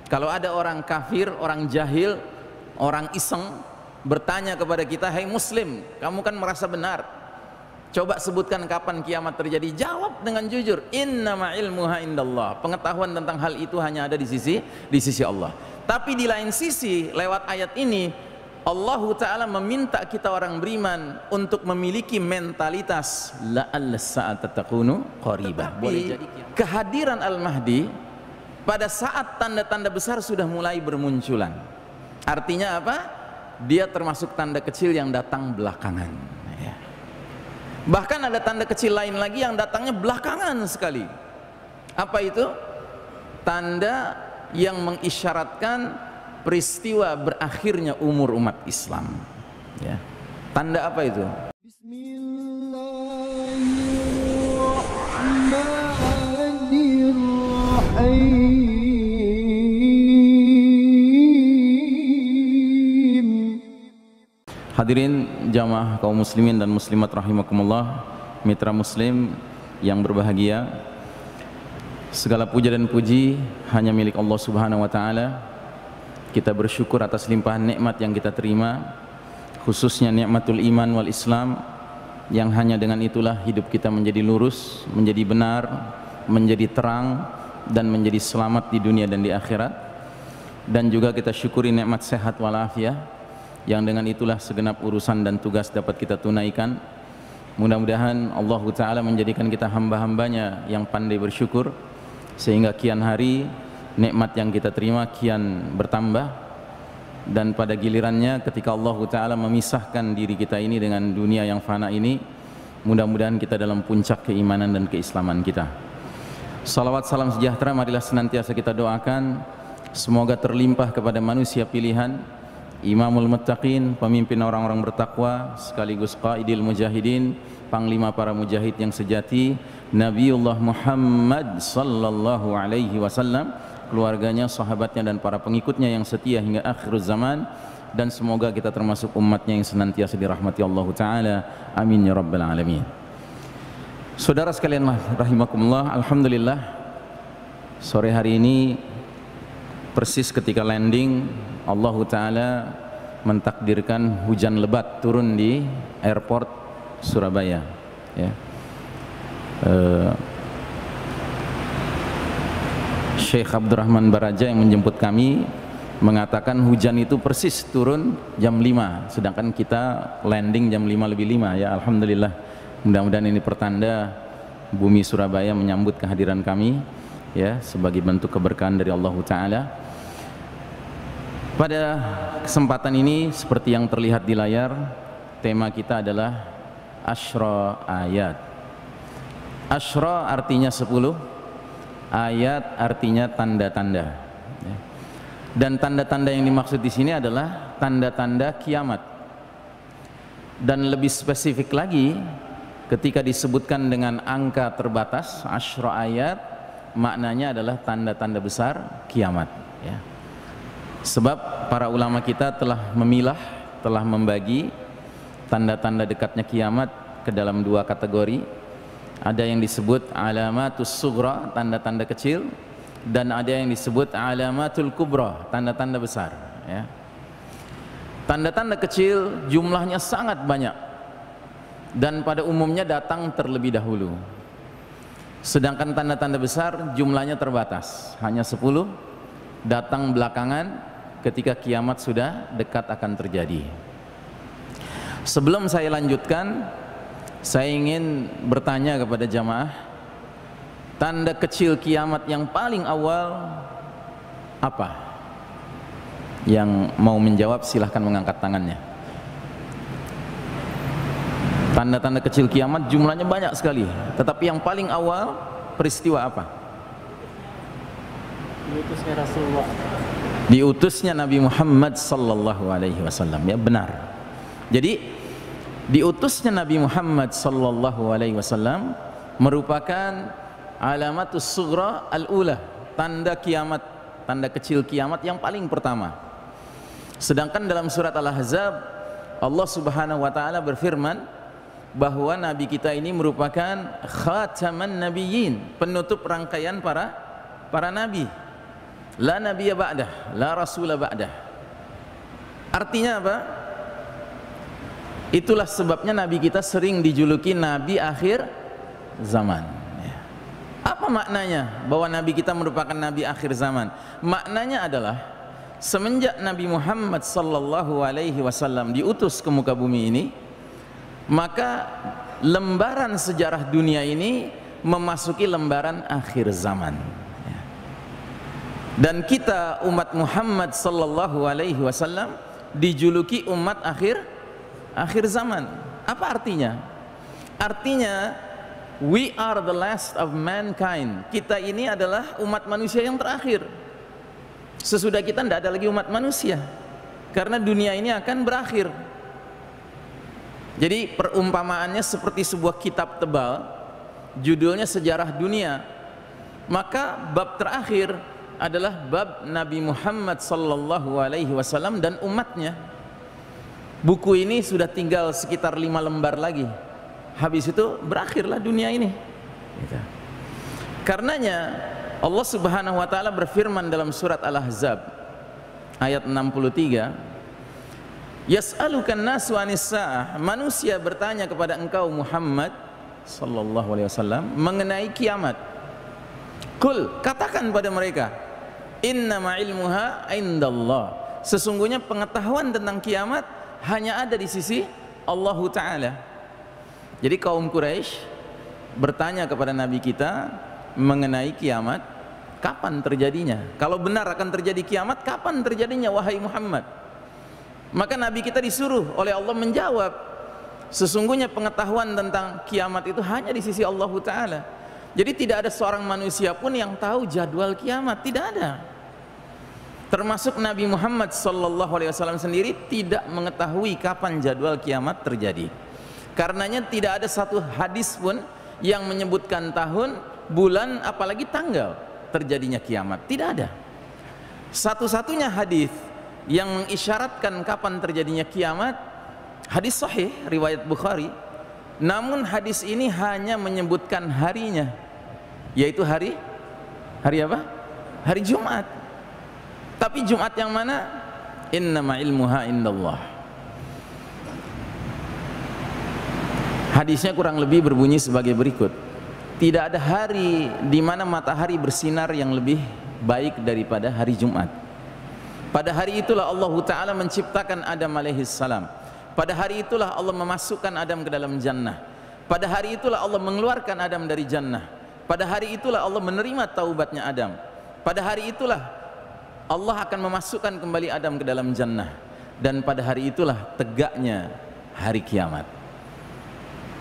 Kalau ada orang kafir, orang jahil, orang iseng bertanya kepada kita, "Hai muslim, kamu kan merasa benar, coba sebutkan kapan kiamat terjadi." Jawab dengan jujur, "Innama ilmuha indallah." Pengetahuan tentang hal itu hanya ada di sisi Allah. Tapi di lain sisi, lewat ayat ini Allah Ta'ala meminta kita orang beriman untuk memiliki mentalitas la'alla sa'ata takunu qaribah. Boleh jadi kehadiran Al-Mahdi pada saat tanda-tanda besar sudah mulai bermunculan. Artinya apa? Dia termasuk tanda kecil yang datang belakangan, ya. Bahkan ada tanda kecil lain lagi yang datangnya belakangan sekali. Apa itu? Tanda yang mengisyaratkan peristiwa berakhirnya umur umat Islam, ya. Tanda apa itu? Hadirin jamaah kaum muslimin dan muslimat rahimakumullah, mitra muslim yang berbahagia, segala puja dan puji hanya milik Allah Subhanahu wa taala. Kita bersyukur atas limpahan nikmat yang kita terima, khususnya nikmatul iman wal Islam, yang hanya dengan itulah hidup kita menjadi lurus, menjadi benar, menjadi terang, dan menjadi selamat di dunia dan di akhirat. Dan juga kita syukuri nikmat sehat walafiat, yang dengan itulah segenap urusan dan tugas dapat kita tunaikan. Mudah-mudahan Allah Ta'ala menjadikan kita hamba-hambanya yang pandai bersyukur, sehingga kian hari nikmat yang kita terima kian bertambah, dan pada gilirannya ketika Allah Ta'ala memisahkan diri kita ini dengan dunia yang fana ini, mudah-mudahan kita dalam puncak keimanan dan keislaman kita. Salawat salam sejahtera marilah senantiasa kita doakan semoga terlimpah kepada manusia pilihan, Imamul Muttaqin, pemimpin orang-orang bertakwa, sekaligus qaidil mujahidin, panglima para mujahid yang sejati, Nabiullah Muhammad sallallahu alaihi wasallam, keluarganya, sahabatnya, dan para pengikutnya yang setia hingga akhir zaman. Dan semoga kita termasuk umatnya yang senantiasa dirahmati Allah Ta'ala, amin ya rabbal alamin. Saudara sekalian rahimakumullah, alhamdulillah sore hari ini persis ketika landing, Allah Ta'ala mentakdirkan hujan lebat turun di airport Surabaya, ya. Syekh Abdurrahman Baraja yang menjemput kami mengatakan hujan itu persis turun jam 5, sedangkan kita landing jam 5 lebih 5, ya. Alhamdulillah, mudah-mudahan ini pertanda bumi Surabaya menyambut kehadiran kami, ya, sebagai bentuk keberkahan dari Allah Ta'ala. Pada kesempatan ini, seperti yang terlihat di layar, tema kita adalah Asyra ayat. Asyra artinya 10, ayat artinya tanda-tanda. Dan tanda-tanda yang dimaksud di sini adalah tanda-tanda kiamat. Dan lebih spesifik lagi, ketika disebutkan dengan angka terbatas, Asyra ayat, maknanya adalah tanda-tanda besar kiamat, ya. Sebab para ulama kita telah memilah, telah membagi tanda-tanda dekatnya kiamat ke dalam dua kategori. Ada yang disebut alamatus sughra, tanda-tanda kecil, dan ada yang disebut alamatul kubra, tanda-tanda besar, ya. Tanda-tanda kecil jumlahnya sangat banyak dan pada umumnya datang terlebih dahulu. Sedangkan tanda-tanda besar jumlahnya terbatas, hanya 10, datang belakangan ketika kiamat sudah dekat akan terjadi. Sebelum saya lanjutkan, saya ingin bertanya kepada jamaah, tanda kecil kiamat yang paling awal apa? Yang mau menjawab silahkan mengangkat tangannya. Tanda-tanda kecil kiamat jumlahnya banyak sekali, tetapi yang paling awal peristiwa apa? Diutusnya Rasulullah, diutusnya Nabi Muhammad sallallahu alaihi wasallam, ya, benar. Jadi diutusnya Nabi Muhammad sallallahu alaihi wasallam merupakan alamatus sughra al-ula, tanda kiamat, tanda kecil kiamat yang paling pertama. Sedangkan dalam surat Al-Ahzab Allah Subhanahu wa taala berfirman bahwa nabi kita ini merupakan khataman nabiyyin, penutup rangkaian para nabi. la nabiyya ba'dah, la rasula ba'dah. Artinya apa? Itulah sebabnya Nabi kita sering dijuluki Nabi akhir zaman. Apa maknanya bahwa Nabi kita merupakan Nabi akhir zaman? Maknanya adalah semenjak Nabi Muhammad sallallahu alaihi wasallam diutus ke muka bumi ini, maka lembaran sejarah dunia ini memasuki lembaran akhir zaman. Dan kita umat Muhammad sallallahu alaihi wasallam dijuluki umat akhir zaman. Apa artinya? Artinya we are the last of mankind. Kita ini adalah umat manusia yang terakhir. Sesudah kita tidak ada lagi umat manusia, karena dunia ini akan berakhir. Jadi perumpamaannya seperti sebuah kitab tebal, judulnya Sejarah Dunia. Maka bab terakhir adalah bab Nabi Muhammad sallallahu alaihi wasallam dan umatnya. Buku ini sudah tinggal sekitar 5 lembar lagi. Habis itu berakhirlah dunia ini. Karenanya Allah Subhanahu wa taala berfirman dalam surat Al-Ahzab ayat 63, Yas'alukan nasu 'anis sa'ah, manusia bertanya kepada engkau Muhammad sallallahu alaihi wasallam mengenai kiamat. Qul, katakan pada mereka, innama ilmuha indallah, sesungguhnya pengetahuan tentang kiamat hanya ada di sisi Allah taala. Jadi kaum Quraisy bertanya kepada Nabi kita mengenai kiamat, kapan terjadinya? Kalau benar akan terjadi kiamat, kapan terjadinya wahai Muhammad? Maka Nabi kita disuruh oleh Allah menjawab, sesungguhnya pengetahuan tentang kiamat itu hanya di sisi Allah Ta'ala. Jadi tidak ada seorang manusia pun yang tahu jadwal kiamat, tidak ada. Termasuk Nabi Muhammad SAW sendiri tidak mengetahui kapan jadwal kiamat terjadi. Karenanya tidak ada satu hadis pun yang menyebutkan tahun, bulan, apalagi tanggal terjadinya kiamat. Tidak ada. Satu-satunya hadis yang mengisyaratkan kapan terjadinya kiamat, hadis sahih riwayat Bukhari. Namun hadis ini hanya menyebutkan harinya, yaitu hari apa? Hari Jumat. Tapi Jumat yang mana? Innama ilmuha indallah. Hadisnya kurang lebih berbunyi sebagai berikut. Tidak ada hari di mana matahari bersinar yang lebih baik daripada hari Jumat. Pada hari itulah Allah Ta'ala menciptakan Adam alaihi salam. Pada hari itulah Allah memasukkan Adam ke dalam jannah. Pada hari itulah Allah mengeluarkan Adam dari jannah. Pada hari itulah Allah menerima taubatnya Adam. Pada hari itulah Allah akan memasukkan kembali Adam ke dalam jannah. Dan pada hari itulah tegaknya hari kiamat.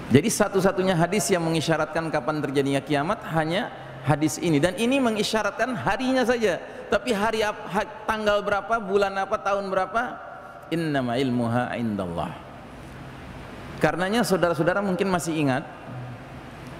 Jadi satu-satunya hadis yang mengisyaratkan kapan terjadinya kiamat hanya hadis ini, dan ini mengisyaratkan harinya saja. Tapi hari tanggal berapa, bulan apa, tahun berapa, innama ilmuha indallah. Karenanya saudara-saudara mungkin masih ingat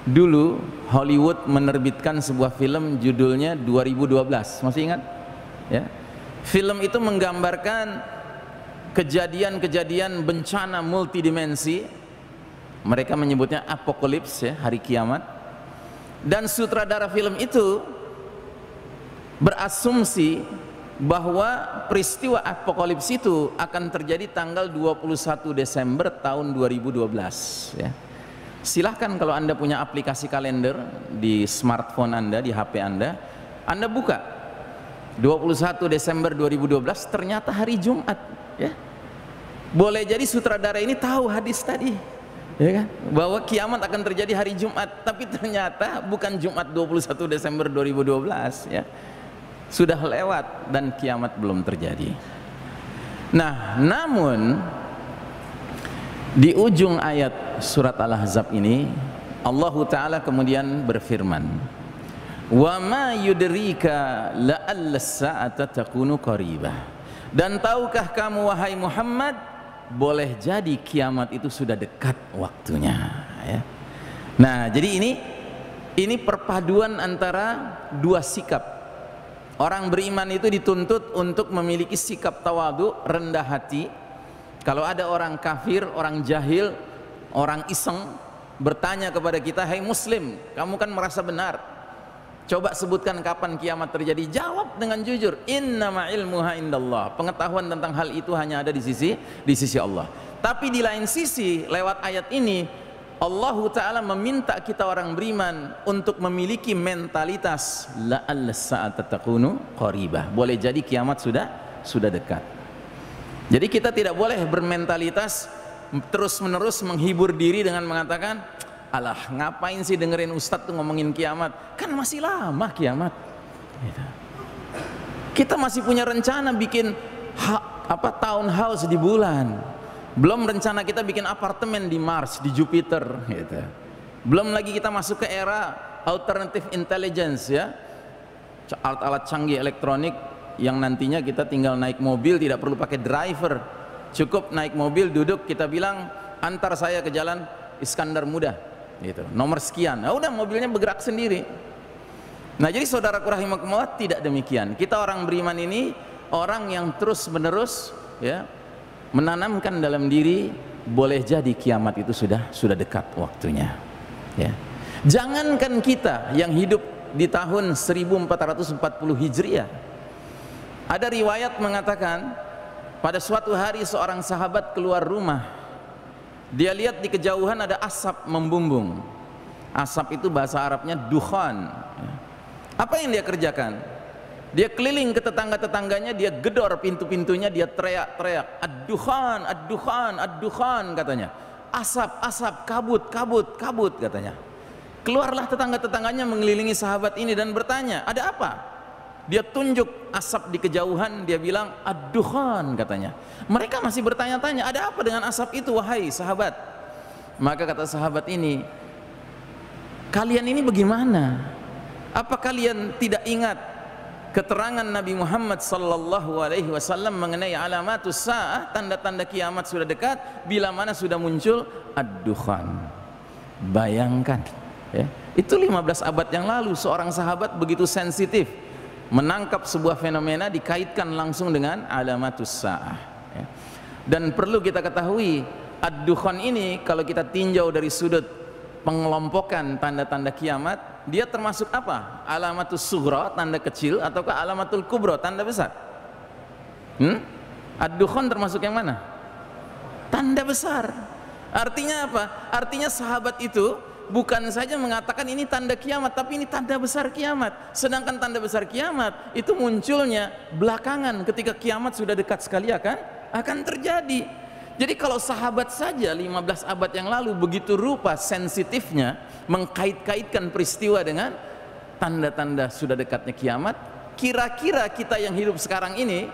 dulu Hollywood menerbitkan sebuah film judulnya 2012. Masih ingat? Ya. Film itu menggambarkan kejadian-kejadian bencana multidimensi. Mereka menyebutnya apokalips, ya, hari kiamat. Dan sutradara film itu berasumsi bahwa peristiwa apokalips itu akan terjadi tanggal 21 Desember tahun 2012, ya. Silahkan kalau Anda punya aplikasi kalender di smartphone Anda, di HP Anda buka 21 Desember 2012, ternyata hari Jumat, ya. Boleh jadi sutradara ini tahu hadis tadi, ya kan? Bahwa kiamat akan terjadi hari Jumat, tapi ternyata bukan Jumat 21 Desember 2012, ya. Sudah lewat dan kiamat belum terjadi. Nah, namun di ujung ayat surat Al-Ahzab ini Allah Ta'ala kemudian berfirman, wa ma yudrika la'alla as-sa'ata takunu qaribah. Dan tahukah kamu wahai Muhammad, boleh jadi kiamat itu sudah dekat waktunya, ya. Nah, jadi ini perpaduan antara dua sikap. Orang beriman itu dituntut untuk memiliki sikap tawadu, rendah hati. Kalau ada orang kafir, orang jahil, orang iseng bertanya kepada kita, "Hai Muslim, kamu kan merasa benar. Coba sebutkan kapan kiamat terjadi. Jawab dengan jujur, innama ilmuha indallah. Pengetahuan tentang hal itu hanya ada di sisi Allah. Tapi di lain sisi, lewat ayat ini Allah Ta'ala meminta kita orang beriman untuk memiliki mentalitas la'alla sa'ata takunu qaribah. Boleh jadi kiamat sudah dekat. Jadi kita tidak boleh bermentalitas terus menerus menghibur diri dengan mengatakan, alah ngapain sih dengerin ustadz tuh ngomongin kiamat, kan masih lama kiamat gitu. Kita masih punya rencana bikin townhouse di bulan, belum rencana kita bikin apartemen di Mars, di Jupiter gitu. Belum lagi kita masuk ke era alternative intelligence ya, alat-alat canggih elektronik yang nantinya kita tinggal naik mobil tidak perlu pakai driver, cukup naik mobil duduk, kita bilang antar saya ke jalan Iskandar Muda gitu, nomor sekian, nah udah mobilnya bergerak sendiri. Nah jadi saudaraku rahimakumullah, tidak demikian. Kita orang beriman ini orang yang terus menerus ya menanamkan dalam diri, boleh jadi kiamat itu sudah dekat waktunya ya. Jangankan kita yang hidup di tahun 1440 Hijriah, ada riwayat mengatakan pada suatu hari seorang sahabat keluar rumah, dia lihat di kejauhan ada asap membumbung. Asap itu bahasa Arabnya dukhan. Apa yang dia kerjakan? Dia keliling ke tetangga-tetangganya, dia gedor pintu-pintunya, dia teriak-teriak, ad-dukhan, ad-dukhan, ad-dukhan katanya. Asap, asap, kabut, kabut, kabut katanya. Keluarlah tetangga-tetangganya mengelilingi sahabat ini dan bertanya, ada apa? Dia tunjuk asap di kejauhan, dia bilang ad-dukhan katanya. Mereka masih bertanya-tanya, ada apa dengan asap itu wahai sahabat? Maka kata sahabat ini, kalian ini bagaimana? Apa kalian tidak ingat keterangan Nabi Muhammad sallallahu alaihi wasallam mengenai alamatus saah, tanda-tanda kiamat sudah dekat, bila mana sudah muncul ad-dukhan. Bayangkan ya, itu 15 abad yang lalu seorang sahabat begitu sensitif menangkap sebuah fenomena dikaitkan langsung dengan alamatus sa'ah ya. Dan perlu kita ketahui, ad-dukhan ini kalau kita tinjau dari sudut pengelompokan tanda-tanda kiamat, dia termasuk apa? Alamatus sughra, tanda kecil, ataukah alamatul kubra, tanda besar? Ad-dukhan termasuk yang mana? Tanda besar. Artinya apa? Artinya sahabat itu bukan saja mengatakan ini tanda kiamat, tapi ini tanda besar kiamat. Sedangkan tanda besar kiamat itu munculnya belakangan, ketika kiamat sudah dekat sekali akan terjadi. Jadi kalau sahabat saja 15 abad yang lalu begitu rupa sensitifnya mengkait-kaitkan peristiwa dengan tanda-tanda sudah dekatnya kiamat, kira-kira kita yang hidup sekarang ini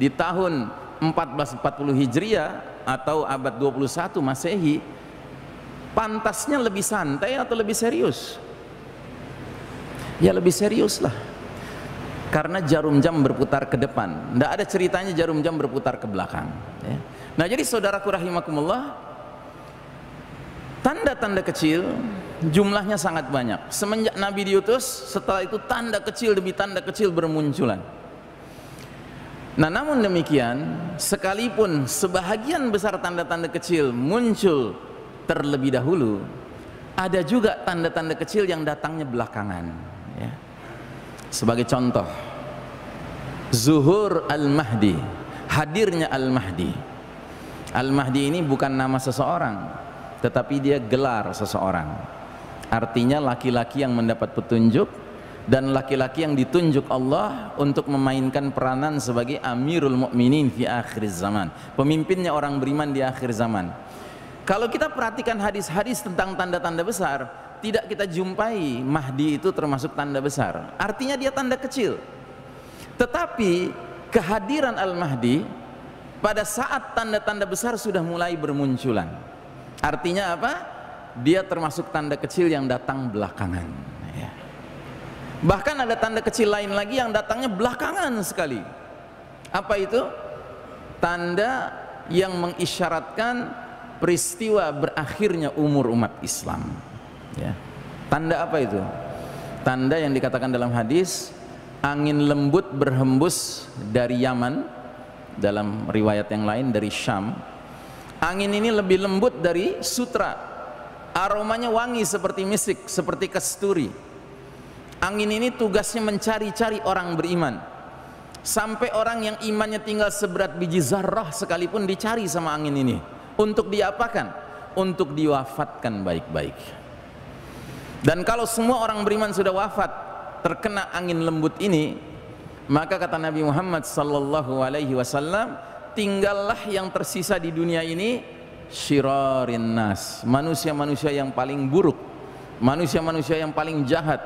di tahun 1440 Hijriah atau abad 21 Masehi, pantasnya lebih santai atau lebih serius? Ya lebih serius lah, karena jarum jam berputar ke depan, tidak ada ceritanya jarum jam berputar ke belakang ya. Nah jadi saudaraku rahimakumullah, tanda-tanda kecil jumlahnya sangat banyak. Semenjak Nabi diutus, setelah itu tanda kecil demi tanda kecil bermunculan. Nah namun demikian, sekalipun sebahagian besar tanda-tanda kecil muncul terlebih dahulu, ada juga tanda-tanda kecil yang datangnya belakangan ya. Sebagai contoh, zuhur al-mahdi, hadirnya al-mahdi. Al-mahdi ini bukan nama seseorang, tetapi dia gelar seseorang. Artinya laki-laki yang mendapat petunjuk dan laki-laki yang ditunjuk Allah untuk memainkan peranan sebagai amirul mukminin fi akhir zaman, pemimpinnya orang beriman di akhir zaman. Kalau kita perhatikan hadis-hadis tentang tanda-tanda besar, tidak kita jumpai Mahdi itu termasuk tanda besar. Artinya dia tanda kecil. Tetapi kehadiran Al-Mahdi pada saat tanda-tanda besar sudah mulai bermunculan. Artinya apa? Dia termasuk tanda kecil yang datang belakangan ya. Bahkan ada tanda kecil lain lagi yang datangnya belakangan sekali. Apa itu? Tanda yang mengisyaratkan peristiwa berakhirnya umur umat Islam ya. Tanda apa itu? Tanda yang dikatakan dalam hadis, angin lembut berhembus dari Yaman, dalam riwayat yang lain dari Syam. Angin ini lebih lembut dari sutra, aromanya wangi seperti misik, seperti kasturi. Angin ini tugasnya mencari-cari orang beriman. Sampai orang yang imannya tinggal seberat biji zarrah sekalipun dicari sama angin ini. Untuk diapakan? Untuk diwafatkan baik-baik. Dan kalau semua orang beriman sudah wafat terkena angin lembut ini, maka kata Nabi Muhammad sallallahu alaihi wasallam, tinggallah yang tersisa di dunia ini syirarin nas, manusia-manusia yang paling buruk, manusia-manusia yang paling jahat,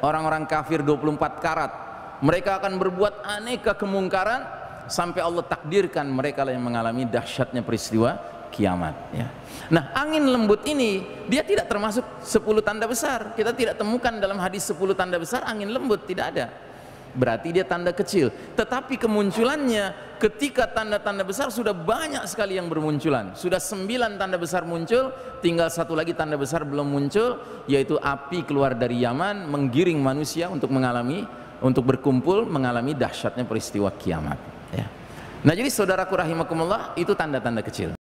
orang-orang kafir 24 karat. Mereka akan berbuat aneka kemungkaran sampai Allah takdirkan mereka lah yang mengalami dahsyatnya peristiwa kiamat, ya. Nah, angin lembut ini dia tidak termasuk 10 tanda besar. Kita tidak temukan dalam hadis 10 tanda besar angin lembut, tidak ada. Berarti dia tanda kecil. Tetapi kemunculannya ketika tanda-tanda besar sudah banyak sekali yang bermunculan. Sudah 9 tanda besar muncul, tinggal satu lagi tanda besar belum muncul, yaitu api keluar dari Yaman menggiring manusia untuk berkumpul mengalami dahsyatnya peristiwa kiamat, ya. Nah, jadi saudaraku rahimakumullah, itu tanda-tanda kecil.